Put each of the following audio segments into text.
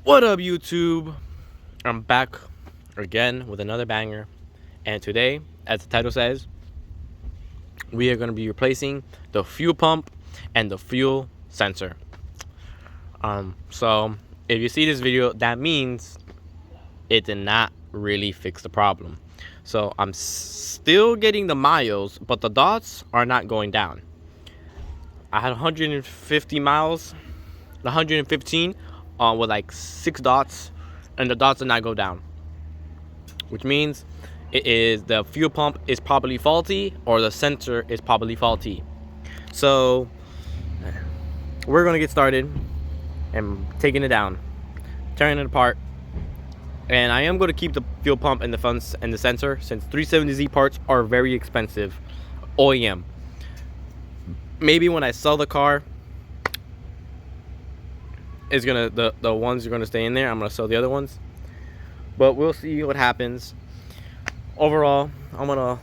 What up, YouTube? I'm back again with another banger, and today, as the title says, we are going to be replacing the fuel pump and the fuel sensor. So if you see this video, that means it did not really fix the problem. So I'm still getting the miles, but the dots are not going down. I had 150 miles, 115 with like 6 dots, and the dots did not go down, which means it is the fuel pump is probably faulty or the sensor is probably faulty. So we're gonna get started and taking it down, tearing it apart. And I am going to keep the fuel pump and the fence and the sensor, since 370Z parts are very expensive, OEM. Maybe when I sell the car, is gonna the ones are gonna stay in there. I'm gonna sell the other ones, but we'll see what happens. Overall, I'm gonna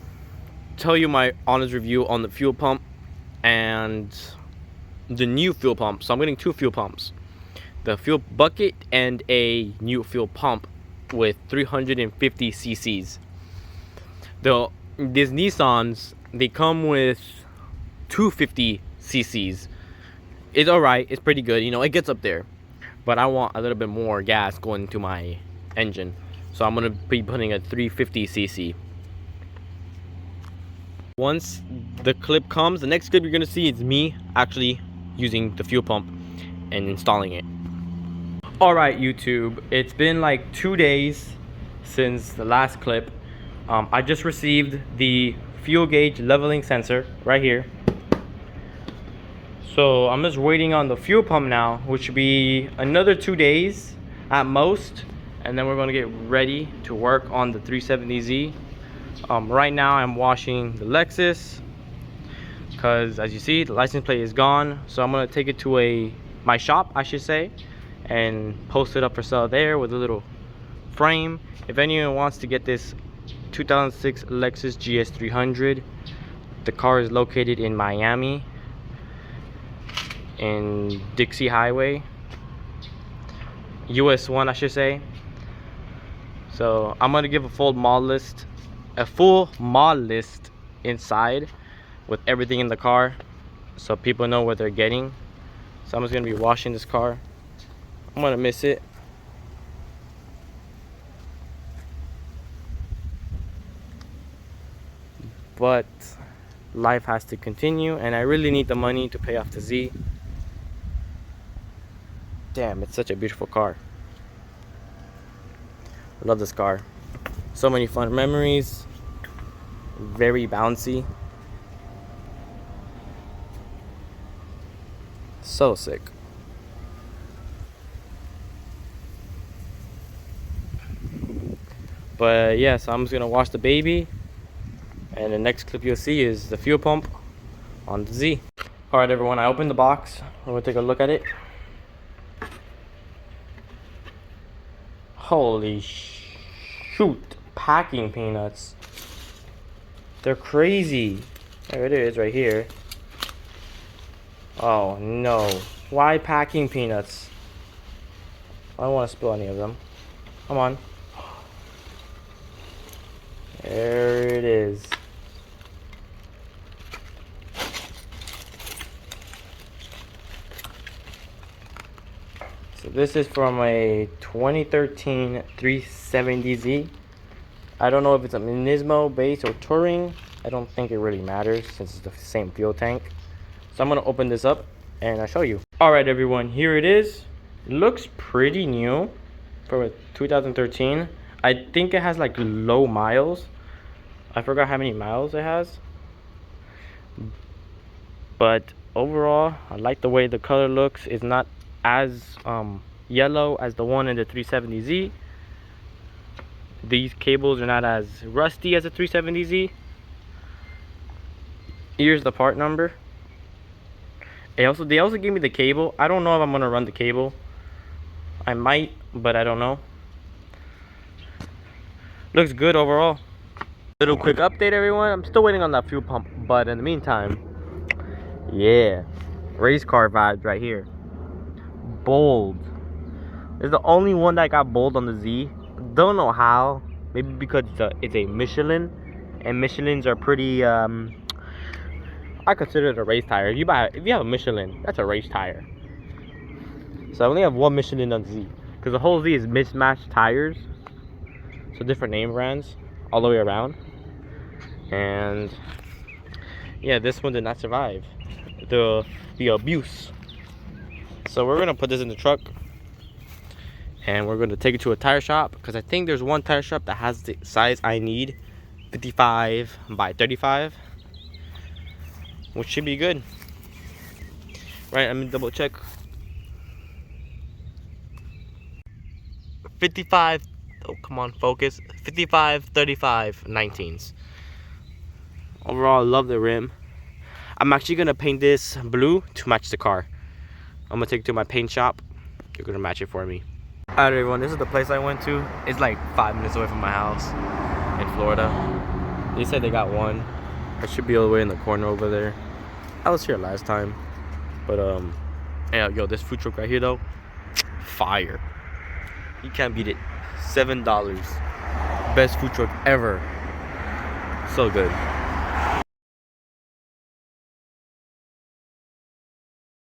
tell you my honest review on the fuel pump and the new fuel pump. So I'm getting 2 fuel pumps, the fuel bucket and a new fuel pump with 350 cc's. These Nissans, they come with 250 cc's. It's alright, it's pretty good, you know, it gets up there, but I want a little bit more gas going into my engine, so I'm gonna be putting a 350 cc. Once the clip comes, the next clip you're gonna see is me actually using the fuel pump and installing it. Alright, YouTube, it's been like 2 days since the last clip. I just received the fuel gauge leveling sensor right here. So I'm just waiting on the fuel pump now, which should be another 2 days at most, and then we're going to get ready to work on the 370Z. Right now I'm washing the Lexus because, as you see, the license plate is gone. So I'm going to take it to my shop, I should say, and post it up for sale there with a little frame. If anyone wants to get this 2006 Lexus GS300, the car is located in Miami, in Dixie Highway, US 1, I should say. So I'm gonna give a full mod list inside with everything in the car, so people know what they're getting. So I'm just gonna be washing this car. I'm gonna miss it. But life has to continue, and I really need the money to pay off the Z. Damn, it's such a beautiful car. I love this car. So many fun memories. Very bouncy. So sick. But yeah, so I'm just gonna wash the baby, and the next clip you'll see is the fuel pump on the Z. Alright everyone, I opened the box. We're gonna take a look at it. Holy shoot, packing peanuts. They're crazy. There it is right here. Oh no, why packing peanuts? I don't want to spill any of them. Come on. There it is. So this is from a 2013 370Z. I don't know if it's a Nismo base or Touring. I don't think it really matters since it's the same fuel tank. So I'm gonna open this up and I'll show you. Alright everyone, here it is. It looks pretty new for a 2013. I think it has like low miles. I forgot how many miles it has. But overall, I like the way the color looks. It's not as yellow as the one in the 370Z. These cables are not as rusty as the 370Z. Here's the part number. They also gave me the cable. I don't know if I'm gonna run the cable. I might, but I don't know. Looks good overall. Little quick update everyone. I'm still waiting on that fuel pump, but in the meantime, yeah, race car vibes right here. Bold. It's the only one that got bold on the Z. Don't know how. Maybe because it's a Michelin, and Michelins are pretty. I consider it a race tire. If you have a Michelin, that's a race tire. So I only have one Michelin on Z, because the whole Z is mismatched tires. So different name brands all the way around. And yeah, this one did not survive the abuse. So we're gonna put this in the truck, and we're gonna take it to a tire shop, because I think there's one tire shop that has the size I need, 55 by 35, which should be good. Right, let me double check. 55, oh come on, focus. 55, 35, 19s. Overall, I love the rim. I'm actually gonna paint this blue to match the car. I'm gonna take it to my paint shop. They're gonna match it for me. Alright everyone, this is the place I went to. It's like 5 minutes away from my house in Florida. They said they got one. It should be all the way in the corner over there. I was here last time. But yeah, yo, this food truck right here though, fire. You can't beat it. $7. Best food truck ever. So good.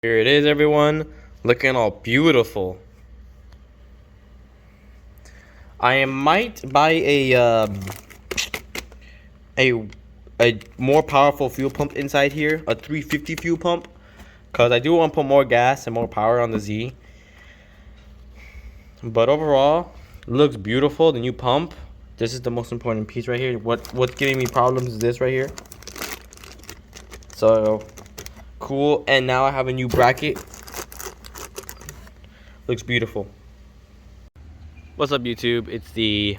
Here it is, everyone. Looking all beautiful. I might buy a more powerful fuel pump inside here, a 350 fuel pump, because I do want to put more gas and more power on the Z. But overall, looks beautiful. The new pump. This is the most important piece right here. What's giving me problems is this right here. So cool. And now I have a new bracket. Looks beautiful. What's up, YouTube? It's the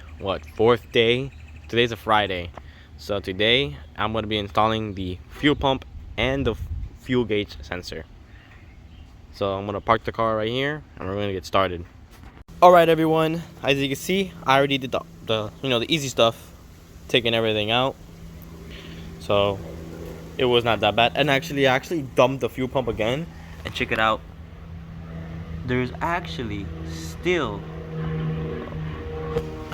fourth day. Today's a Friday. So today I'm going to be installing the fuel pump and the fuel gauge sensor. So I'm going to park the car right here and we're going to get started. Alright everyone, as you can see, I already did the easy stuff, taking everything out. So it was not that bad. And I actually dumped the fuel pump again, and check it out. There's actually still,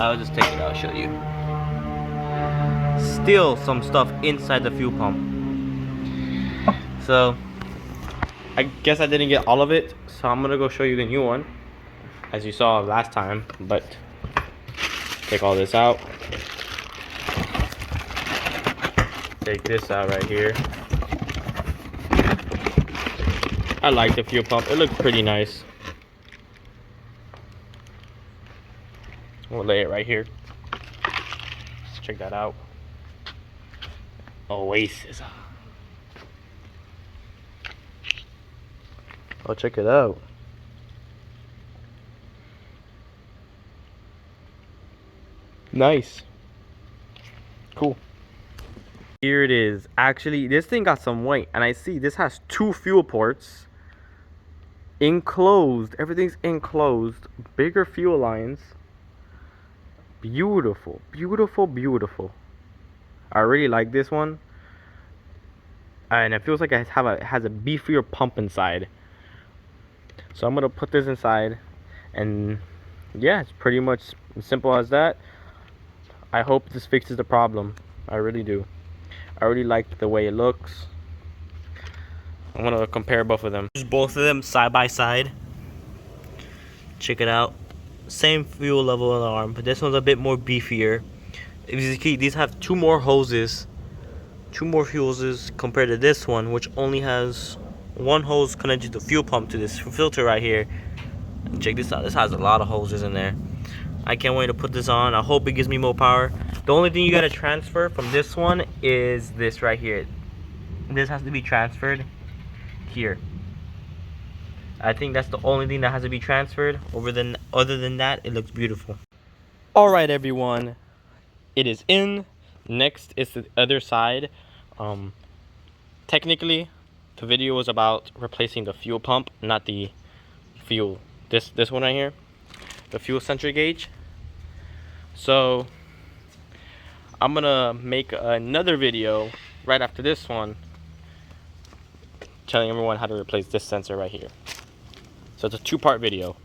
I'll just take it out, show you. Still some stuff inside the fuel pump. So I guess I didn't get all of it, so I'm gonna go show you the new one, as you saw last time. But take all this out. Take this out right here. I like the fuel pump. It looks pretty nice. We'll lay it right here. Let's check that out. Oasis. Oh, check it out. Nice. Cool. Here it is. Actually, this thing got some weight, and I see this has 2 fuel ports. Enclosed. Everything's enclosed. Bigger fuel lines. Beautiful. Beautiful, beautiful. I really like this one. And it feels like it has a beefier pump inside. So I'm going to put this inside. And yeah, it's pretty much as simple as that. I hope this fixes the problem. I really do. I really like the way it looks. I'm gonna compare both of them. Just both of them side by side. Check it out. Same fuel level on the arm, but this one's a bit more beefier. These have 2 more hoses. 2 more hoses compared to this one, which only has 1 hose connected to the fuel pump to this filter right here. Check this out. This has a lot of hoses in there. I can't wait to put this on. I hope it gives me more power. The only thing you gotta transfer from this one is this right here. This has to be transferred here. I think that's the only thing that has to be transferred. Other than that, it looks beautiful. Alright everyone, it is in. Next is the other side. Technically, the video was about replacing the fuel pump, not the fuel. This one right here, the fuel sensor gauge. So I'm gonna make another video right after this one, telling everyone how to replace this sensor right here. So it's a 2-part video.